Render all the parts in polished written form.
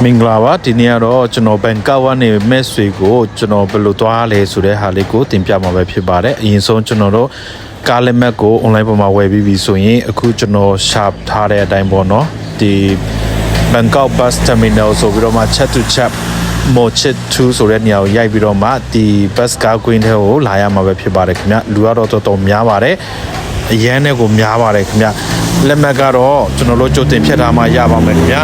မင်္ဂလာပါဒီနေ့ကတော့ကျွန်တော်ဘန်ကောက်ကနေမက်ဆွေကိုကျွန်တော်ဘယ်လိုသွားလဲဆိုတဲ့ဟာလေးကိုတင်ပြမှာပဲဖြစ်ပါတယ်အရင်ဆုံးကျွန်တော်တို့ကားလက်မှတ်ကို online ပေါ်မှာဝယ်ပြီးပြီဆိုရင်အခုကျွန်တော် shop ထားတဲ့အတိုင်းပေါ့နော်ဒီဘန်ကောက် bus terminal ဆိုပြီးတော့မှ chat to chat မိုချစ်2ဆိုတဲ့နေရာကိုရိုက်ပြီးတော့မှဒီ bus ကားကွင်းထဲကိုလာရမှာပဲဖြစ်ပါတယ်ခင်ဗျလူကတော့တော်တော်များပါတယ်အရန်နဲ့ကိုများပါတယ်ခင်ဗျလက်မှတ်ကတော့ကျွန်တော်တို့ကြိုတင်ဖြတ်ထားမှရပါမယ်ခင်ဗျ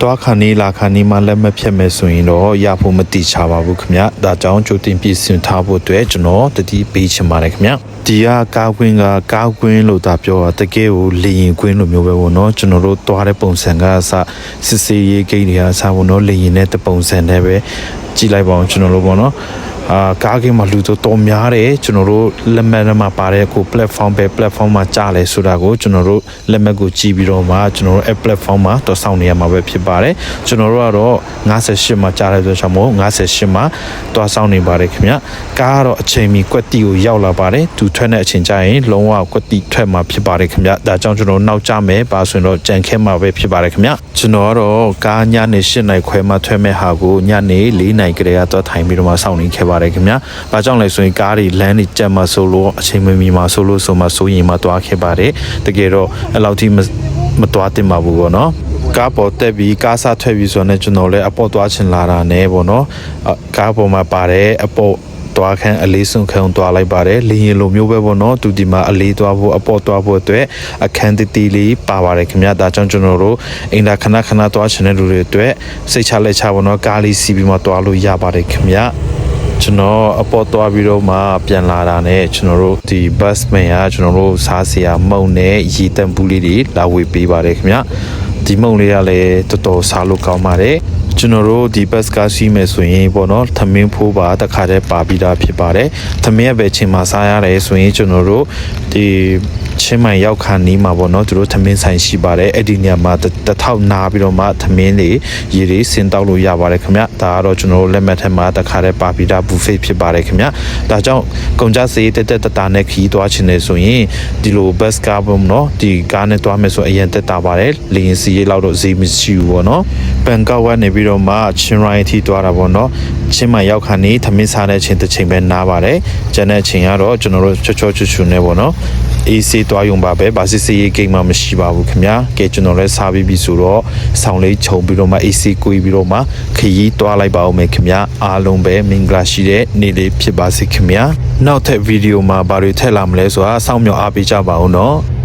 တွားခါနေလာခါနေမှလက်မဖြတ်မယ်ဆိုရင်တော့ရဖို့မတိချပါဘူးခင်ဗျဒါကြောင့်ကြိုတင်ပြင်ဆင်ထားဖို့အတွက်ကျွန်တော်တတိပေးချင်ပါတယ်ခင်ဗျဒီကကားကွင်းလို့သာပြောတာတကယ်ကိုလေရင်ကွင်းလိုမျိုးပဲပေါ့နော်ကျွန်တော်တို့တွားတဲ့ပုံစံကအစစစ်စေးရေးဂိတ်တွေကအစပေါ့နော်လေရင်နဲ့တပုံစံနဲ့ပဲကြည့်လိုက်ပါအောင်ကျွန်တော်တို့ပေါ့နော်ကားကမှလူတော်များတယ်ကျွန်တော်တို့လက်မှတ်ထဲမှာပါတဲ့ကို platform ပဲ platform မှာကြားလဲဆိုတာကိုကျွန်တော်တို့လက်မှတ်ကိုကြည့်ပြီးတော့မှကျွန်တော်တို့ platform မှာတော့စောင့်နေရမှာပဲဖြစ်ပါတယ်ကျွန်တော်တို့ကတော့58မှာကြားတဲ့ဆိုချောင်းမို့58မှာတော့စောင့်နေပါတယ်ခင်ဗျကားကတော့အချိန်မီကွက်တီကိုရောက်လာပါတယ်သူထွက်တဲ့အချိန်ကျရင်လုံးဝကွက်တီထွက်မှာဖြစ်ပါတယ်ခင်ဗျဒါကြောင့်ကျွန်တော်နောက်ကျမယ်ပါဆိုရင်တော့ကြံခဲမှာပဲဖြစ်ပါတယ်ခင်ဗျကျွန်တော်ကတော့ကားညနေ8:00နာရီခွဲမှထွက်မဲ့ဟာကိုညနေ4:00နာရီကလေးကတော့ထိုင်ပြီးတော့မှစောင့်နေခဲ့ပါခင်ဗျာ။ဘာကြောင့်လဲဆိုရင်ကားတွေလမ်းတွေကြက်မှာဆိုလို့အချိန်မမီမှာဆိုလို့ဆိုမှစိုးရင်မှတွားခဲ့ပါတယ်။တကယ်တော့အဲ့လောက်ထိမတွားတင်ပါဘူးပေါ့နော်။ကားပေါ်တက်ပြီးကားစားထွက်ပြီးဆိုတော့ကျွန်တော်လည်းအပေါ်တွားချင်လာတာနဲ့ပေါ့နော်။ကားပေါ်မှာပါတယ်အပေါ်တွားခန်းအလေးစုံခန်းတွားလိုက်ပါတယ်။လေရင်လိုမျိုးပဲပေါ့နော်။သူဒီမှာအလေးတွားဖို့အပေါ်တွားဖို့အတွက်အခန်းတီလေးပါပါတယ်ခင်ဗျာ။ဒါကြောင့်ကျွန်တော်တို့အင်တာခဏတွားချင်တဲ့လူတွေအတွက်စိတ်ချလက်ချပေါ့နော်။ကားလေးစီးပြီးမှတွားလို့ရပါတယ်ခင်ဗျာ။ကျွန်တော်အပေါ်သွားပြီးတော့မှပြန်လာတာနဲ့ကျွန်တော်တို့ဒီ bus man ကကျွန်တော်တို့စားစရာမုံနဲ့ရေတံပူးလေးတွေလာဝေပေးပါတယ်ခင်ဗျဒီမုံလေးကလည်းတော်တော်စားလို့ကောင်းပါတယ်ကျွန်တော်တို့ဒီ bus ကားစီးမယ်ဆိုရင်ပေါ့နော်သမင်းဖိုးပါတခါတည်းပါပြီးသားဖြစ်ပါတယ်သမင်းရဲ့ပဲချင်းမှာစားရတယ်ဆိုရင်ကျွန်တော်တို့ဒီချင်းမိုင်ရောက်ခါနီးမှာပေါ့နော်သူတို့သမင်းဆိုင်ရှိပါတယ်အဲ့ဒီနေရာမှာတစ်ထောက်နားပြီးတော့မှသမင်းလေးရေတွေဆင်းတောက်လို့ရပါတယ်ခင်ဗျဒါကတော့ကျွန်တော်တို့လက်မှတ်ထက်မှာတခါတည်းပါပြီးသား buffet ဖြစ်ပါတယ်ခင်ဗျဒါကြောင့်ကုန်ကြစည်တက်တာနဲ့ခီးသွားချင်တယ်ဆိုရင်ဒီလို bus ကားပေါ့နော်ဒီကားနဲ့သွားမယ်ဆိုအရင်တက်တာပါတယ်လေရင်စီးလောက်တော့ဈေးမရှိဘူးပေါ့နော်ဘန်ကောက်ကနေပြီးတော့မှချင်းရိုင်းအထိသွားတာပေါ့နော်ချင်းမိုင်ရောက်ခါနီးသမင်းစားတဲ့အချိန်တစ်ချိန်ပဲနားပါတယ်ကျန်တဲ့အချိန်ကတော့ကျွန်တော်တို့ချောချူနေပေါ့နော်အေးစေးသွားရုံပါပဲဗာစစ်စေးရေးဂိမ်းမှမရှိပါဘူးခင်ဗျာကဲကျွန်တော်လည်းစားပြီးဆိုတော့ဆောင်းလေးခြုံပြီးတော့မှအေးစေးကိုပြီးတော့မှခရီးသွားလိုက်ပါဦးမယ်ခင်ဗျာအားလုံးပဲမင်္ဂလာရှိတဲ့နေ့လေးဖြစ်ပါစေခင်ဗျာနောက်ထပ်ဗီဒီယိုမှာဘာတွေထည့်လာမလဲဆိုတာစောင့်မျှော်အားပေးကြပါဦးနော်